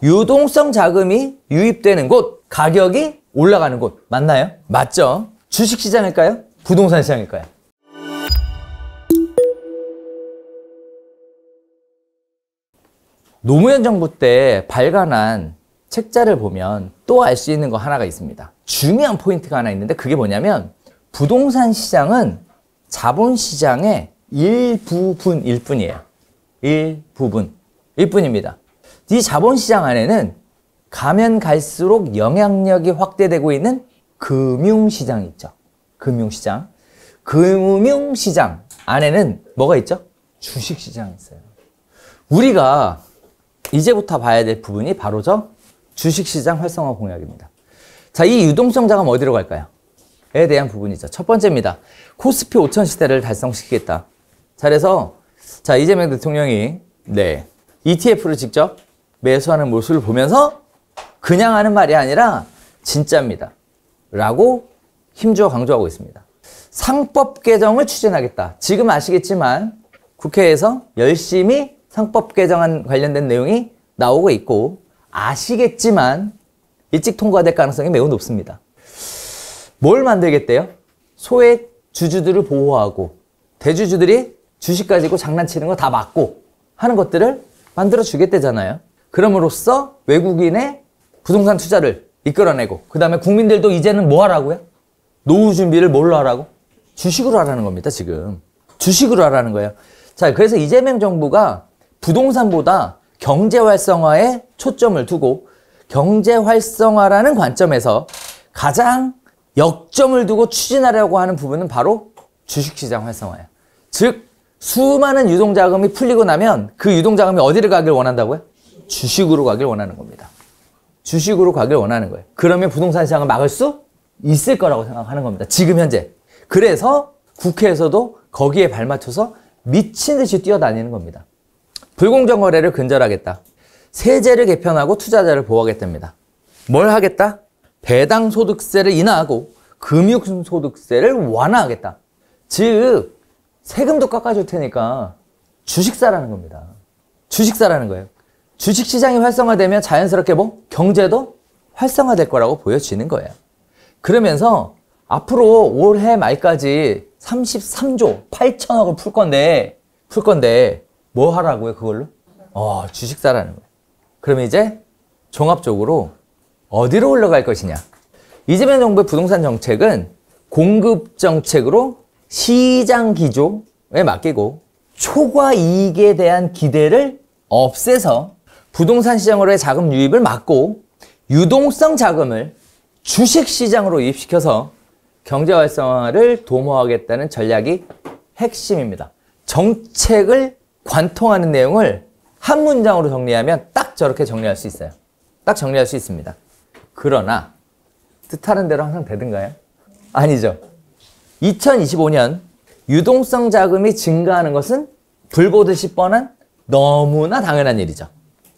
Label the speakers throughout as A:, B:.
A: 유동성 자금이 유입되는 곳, 가격이 올라가는 곳 맞나요? 맞죠? 주식시장일까요? 부동산 시장일까요? 노무현 정부 때 발간한 책자를 보면 또 알 수 있는 거 하나가 있습니다. 중요한 포인트가 하나 있는데 그게 뭐냐면 부동산 시장은 자본시장의 일부분일 뿐이에요. 일부분일 뿐입니다. 이 자본시장 안에는 가면 갈수록 영향력이 확대되고 있는 금융시장이 있죠. 금융시장. 금융시장 안에는 뭐가 있죠? 주식시장이 있어요. 우리가 이제부터 봐야 될 부분이 바로 저 주식시장 활성화 공약입니다. 자, 이 유동성 자금 어디로 갈까요? 에 대한 부분이죠. 첫 번째입니다. 코스피 5000 시대를 달성시키겠다. 자, 그래서 자, 이재명 대통령이 ETF를 직접 매수하는 모습을 보면서 그냥 하는 말이 아니라 진짜입니다. 라고 힘주어 강조하고 있습니다. 상법 개정을 추진하겠다. 지금 아시겠지만 국회에서 열심히 상법 개정안 관련된 내용이 나오고 있고 아시겠지만 일찍 통과될 가능성이 매우 높습니다. 뭘 만들겠대요? 소액 주주들을 보호하고 대주주들이 주식 가지고 장난치는 거 다 막고 하는 것들을 만들어 주겠대잖아요. 그럼으로써 외국인의 부동산 투자를 이끌어내고 그 다음에 국민들도 이제는 뭐 하라고요? 노후 준비를 뭘로 하라고? 주식으로 하라는 겁니다. 지금 주식으로 하라는 거예요. 자, 그래서 이재명 정부가 부동산보다 경제 활성화에 초점을 두고 경제 활성화라는 관점에서 가장 역점을 두고 추진하려고 하는 부분은 바로 주식시장 활성화예요. 즉 수많은 유동자금이 풀리고 나면 그 유동자금이 어디를 가길 원한다고요? 주식으로 가길 원하는 겁니다. 주식으로 가길 원하는 거예요. 그러면 부동산 시장을 막을 수 있을 거라고 생각하는 겁니다. 지금 현재. 그래서 국회에서도 거기에 발맞춰서 미친 듯이 뛰어다니는 겁니다. 불공정 거래를 근절하겠다. 세제를 개편하고 투자자를 보호하겠답니다. 뭘 하겠다? 배당 소득세를 인하하고 금융소득세를 완화하겠다. 즉 세금도 깎아줄 테니까 주식 사라는 겁니다. 주식 사라는 거예요. 주식시장이 활성화되면 자연스럽게 경제도 활성화될 거라고 보여지는 거예요. 그러면서 앞으로 올해 말까지 33조 8천억을 풀 건데 뭐 하라고요 그걸로? 주식 사라는 거예요. 그러면 이제 종합적으로 어디로 올라갈 것이냐? 이재명 정부의 부동산 정책은 공급 정책으로 시장 기조에 맡기고 초과 이익에 대한 기대를 없애서 부동산 시장으로의 자금 유입을 막고 유동성 자금을 주식시장으로 유입시켜서 경제 활성화를 도모하겠다는 전략이 핵심입니다. 정책을 관통하는 내용을 한 문장으로 정리하면 딱 저렇게 정리할 수 있어요. 딱 정리할 수 있습니다. 그러나 뜻하는 대로 항상 되든가요? 아니죠. 2025년 유동성 자금이 증가하는 것은 불보듯이 뻔한 너무나 당연한 일이죠.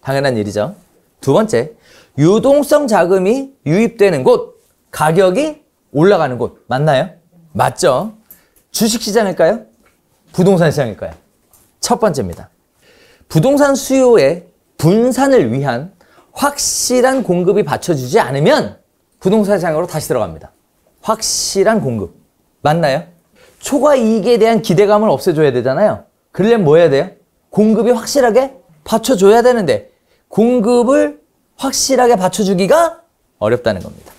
A: 당연한 일이죠. 두 번째, 유동성 자금이 유입되는 곳, 가격이 올라가는 곳 맞나요? 맞죠. 주식시장일까요? 부동산 시장일까요? 첫 번째입니다. 부동산 수요의 분산을 위한 확실한 공급이 받쳐주지 않으면 부동산 시장으로 다시 들어갑니다. 확실한 공급. 맞나요? 초과 이익에 대한 기대감을 없애줘야 되잖아요. 그러려면 뭐 해야 돼요? 공급이 확실하게 받쳐줘야 되는데 공급을 확실하게 받쳐주기가 어렵다는 겁니다.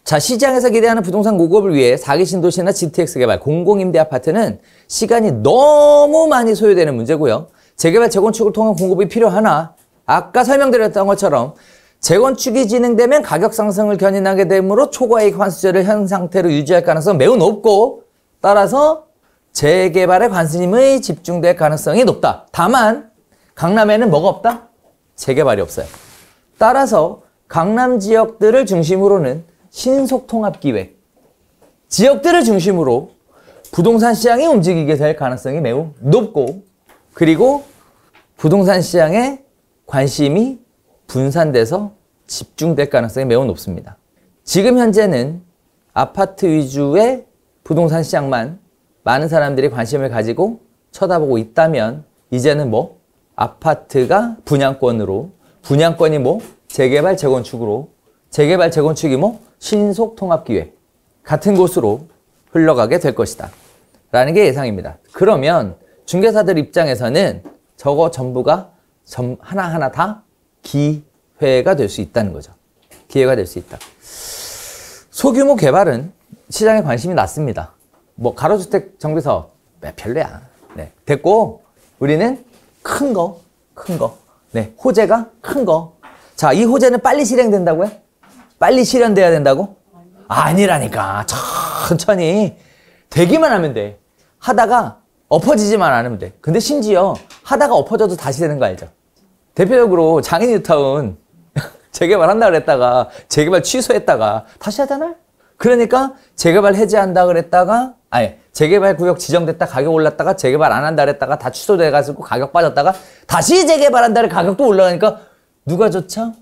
A: 자, 시장에서 기대하는 부동산 공급을 위해 4기 신도시나 GTX 개발, 공공임대 아파트는 시간이 너무 많이 소요되는 문제고요. 재개발, 재건축을 통한 공급이 필요하나 아까 설명드렸던 것처럼 재건축이 진행되면 가격 상승을 견인하게 되므로 초과이익 환수제를 현 상태로 유지할 가능성은 매우 높고 따라서 재개발에 관심이 집중될 가능성이 높다. 다만 강남에는 뭐가 없다? 재개발이 없어요. 따라서 강남 지역들을 중심으로는 신속통합기획, 지역들을 중심으로 부동산 시장이 움직이게 될 가능성이 매우 높고 그리고 부동산 시장에 관심이 분산돼서 집중될 가능성이 매우 높습니다. 지금 현재는 아파트 위주의 부동산 시장만 많은 사람들이 관심을 가지고 쳐다보고 있다면 이제는 아파트가 분양권으로 분양권이 뭐? 재개발, 재건축으로. 재개발, 재건축이 뭐? 신속통합기획. 같은 곳으로 흘러가게 될 것이다. 라는 게 예상입니다. 그러면 중개사들 입장에서는 저거 전부가 하나하나 다 기회가 될 수 있다는 거죠. 기회가 될 수 있다. 소규모 개발은 시장에 관심이 낮습니다. 뭐 가로주택 정비사업 별로야. 네. 됐고 우리는 큰 거. 네. 호재가 큰 거. 자, 이 호재는 빨리 실행된다고요? 빨리 실현돼야 된다고? 아니라니까. 천천히 되기만 하면 돼. 하다가 엎어지지만 않으면 돼. 근데 심지어 하다가 엎어져도 다시 되는 거 알죠? 대표적으로 장애뉴타운 재개발 한다 그랬다가 재개발 취소했다가 다시 하잖아요? 그러니까 재개발 해제한다 그랬다가 재개발 구역 지정됐다 가격 올랐다가 재개발 안 한다 그랬다가 다 취소돼가지고 가격 빠졌다가 다시 재개발한다 그래 가격도 올라가니까 누가 좋죠?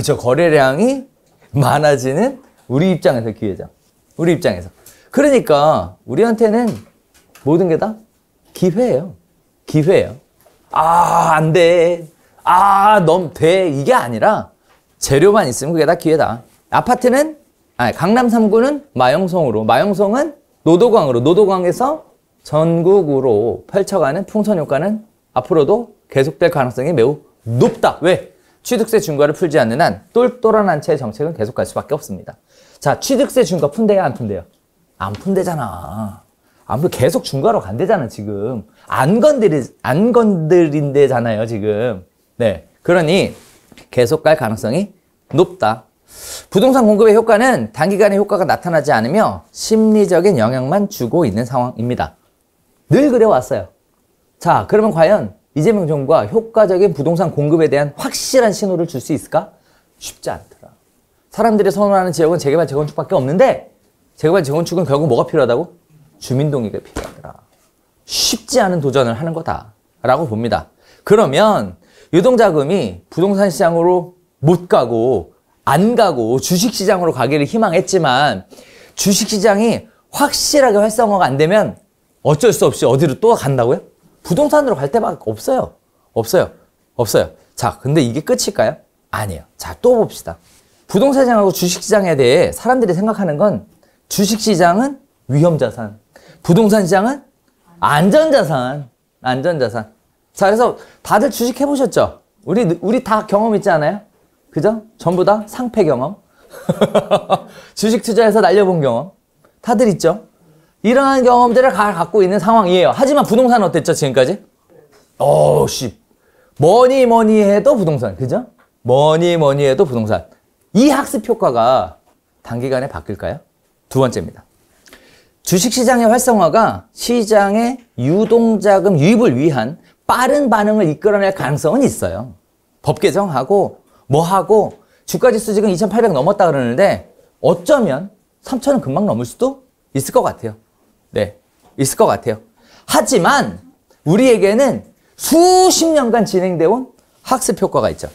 A: 저 거래량이 많아지는 우리 입장에서 기회죠. 우리 입장에서. 그러니까 우리한테는 모든 게 다 기회예요. 기회예요. 안 돼. 너무 돼. 이게 아니라 재료만 있으면 그게 다 기회다. 아파트는 강남 3구는 마영송으로, 마영송은 노도광으로, 노도광에서 전국으로 펼쳐가는 풍선 효과는 앞으로도 계속될 가능성이 매우 높다. 왜? 취득세 중과를 풀지 않는 한 똘똘한 한 채의 정책은 계속 갈 수밖에 없습니다. 자, 취득세 중과 푼대요, 안 푼대요? 안 푼대잖아. 계속 중과로 간대잖아, 지금. 안 건드린대잖아요, 지금. 네. 그러니 계속 갈 가능성이 높다. 부동산 공급의 효과는 단기간에 효과가 나타나지 않으며 심리적인 영향만 주고 있는 상황입니다. 늘 그래왔어요. 자, 그러면 과연 이재명 정부가 효과적인 부동산 공급에 대한 확실한 신호를 줄 수 있을까? 쉽지 않더라. 사람들이 선호하는 지역은 재개발, 재건축밖에 없는데 재개발, 재건축은 결국 뭐가 필요하다고? 주민동의가 필요하더라. 쉽지 않은 도전을 하는 거다라고 봅니다. 그러면 유동자금이 부동산 시장으로 못 가고 안 가고 주식시장으로 가기를 희망했지만 주식시장이 확실하게 활성화가 안 되면 어쩔 수 없이 어디로 또 간다고요? 부동산으로 갈 데밖에 없어요. 없어요. 자, 근데 이게 끝일까요? 아니에요. 자, 또 봅시다. 부동산 시장하고 주식시장에 대해 사람들이 생각하는 건 주식시장은 위험자산, 부동산 시장은 안전자산. 자, 그래서 다들 주식 해보셨죠? 우리 다 경험 있지 않아요? 그죠? 전부 다 상패 경험. 주식 투자해서 날려본 경험. 다들 있죠? 이러한 경험들을 갖고 있는 상황이에요. 하지만 부동산은 어땠죠, 지금까지? 뭐니 해도 부동산. 그죠? 뭐니 해도 부동산. 이 학습 효과가 단기간에 바뀔까요? 두 번째입니다. 주식시장의 활성화가 시장의 유동자금 유입을 위한 빠른 반응을 이끌어낼 가능성은 있어요. 법 개정하고 뭐하고 주가지수 지금 2,800 넘었다 그러는데 어쩌면 3,000은 금방 넘을 수도 있을 것 같아요. 네, 있을 것 같아요. 하지만 우리에게는 수십 년간 진행되어 온 학습 효과가 있죠.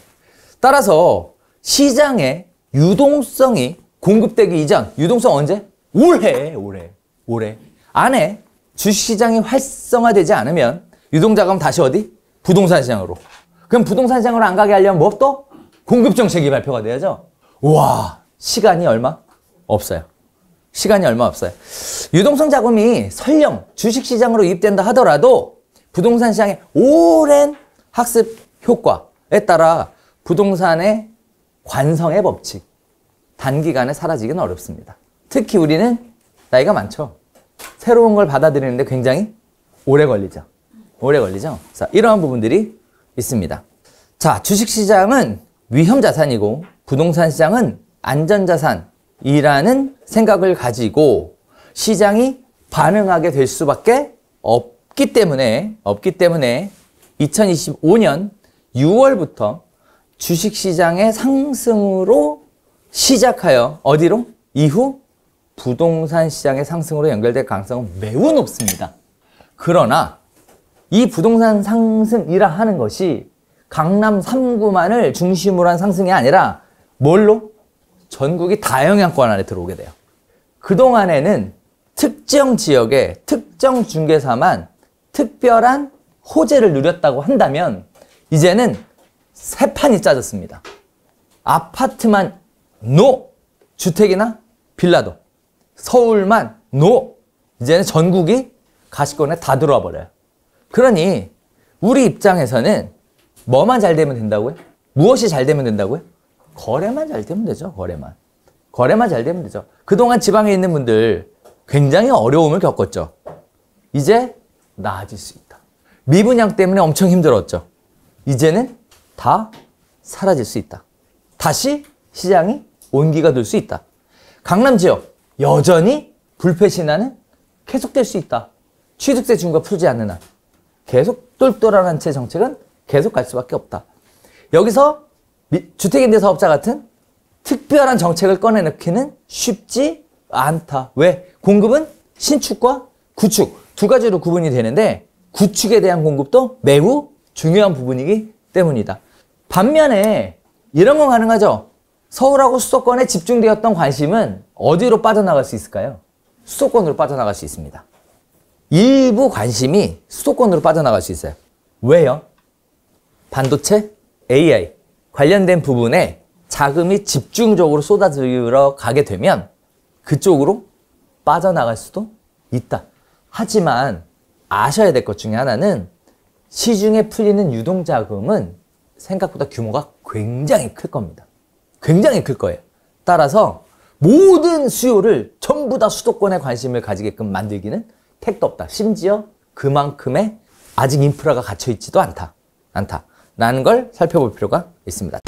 A: 따라서 시장의 유동성이 공급되기 이전, 유동성 언제? 올해 안에 주식시장이 활성화되지 않으면 유동자금 다시 어디? 부동산 시장으로. 그럼 부동산 시장으로 안 가게 하려면 뭐 또? 공급정책이 발표가 돼야죠. 우와, 시간이 얼마? 없어요. 유동성 자금이 설령 주식시장으로 이입된다 하더라도 부동산 시장의 오랜 학습 효과에 따라 부동산의 관성의 법칙, 단기간에 사라지기는 어렵습니다. 특히 우리는 나이가 많죠. 새로운 걸 받아들이는데 굉장히 오래 걸리죠. 자, 이러한 부분들이 있습니다. 자, 주식시장은 위험자산이고 부동산 시장은 안전자산이라는 생각을 가지고 시장이 반응하게 될 수밖에 없기 때문에 2025년 6월부터 주식시장의 상승으로 시작하여 어디로? 이후 부동산 시장의 상승으로 연결될 가능성은 매우 높습니다. 그러나 이 부동산 상승이라 하는 것이 강남 3구만을 중심으로 한 상승이 아니라 뭘로? 전국이 다영향권 안에 들어오게 돼요. 그동안에는 특정 지역의 특정 중개사만 특별한 호재를 누렸다고 한다면 이제는 세 판이 짜졌습니다. 아파트만 노! 주택이나 빌라도. 서울만 노! 이제는 전국이 가시권에 다 들어와 버려요. 그러니 우리 입장에서는 뭐만 잘 되면 된다고요? 무엇이 잘 되면 된다고요? 거래만 잘 되면 되죠. 거래만. 거래만 잘 되면 되죠. 그동안 지방에 있는 분들 굉장히 어려움을 겪었죠. 이제 나아질 수 있다. 미분양 때문에 엄청 힘들었죠. 이제는 다 사라질 수 있다. 다시 시장이 온기가 돌 수 있다. 강남 지역 여전히 불패 신화는 계속될 수 있다. 취득세 중과 풀지 않는 한 계속 똘똘한 채 정책은 계속 갈 수밖에 없다. 여기서 주택임대사업자 같은 특별한 정책을 꺼내놓기는 쉽지 않다. 왜? 공급은 신축과 구축 두 가지로 구분이 되는데 구축에 대한 공급도 매우 중요한 부분이기 때문이다. 반면에 이런 건 가능하죠. 서울하고 수도권에 집중되었던 관심은 어디로 빠져나갈 수 있을까요? 수도권으로 빠져나갈 수 있습니다. 일부 관심이 수도권으로 빠져나갈 수 있어요. 왜요? 반도체, AI 관련된 부분에 자금이 집중적으로 쏟아지러 가게 되면 그쪽으로 빠져나갈 수도 있다. 하지만 아셔야 될 것 중에 하나는 시중에 풀리는 유동자금은 생각보다 규모가 굉장히 클 겁니다. 굉장히 클 거예요. 따라서 모든 수요를 전부 다 수도권에 관심을 가지게끔 만들기는 택도 없다. 심지어 그만큼의 아직 인프라가 갖춰 있지도 않다. 라는 걸 살펴볼 필요가 있습니다.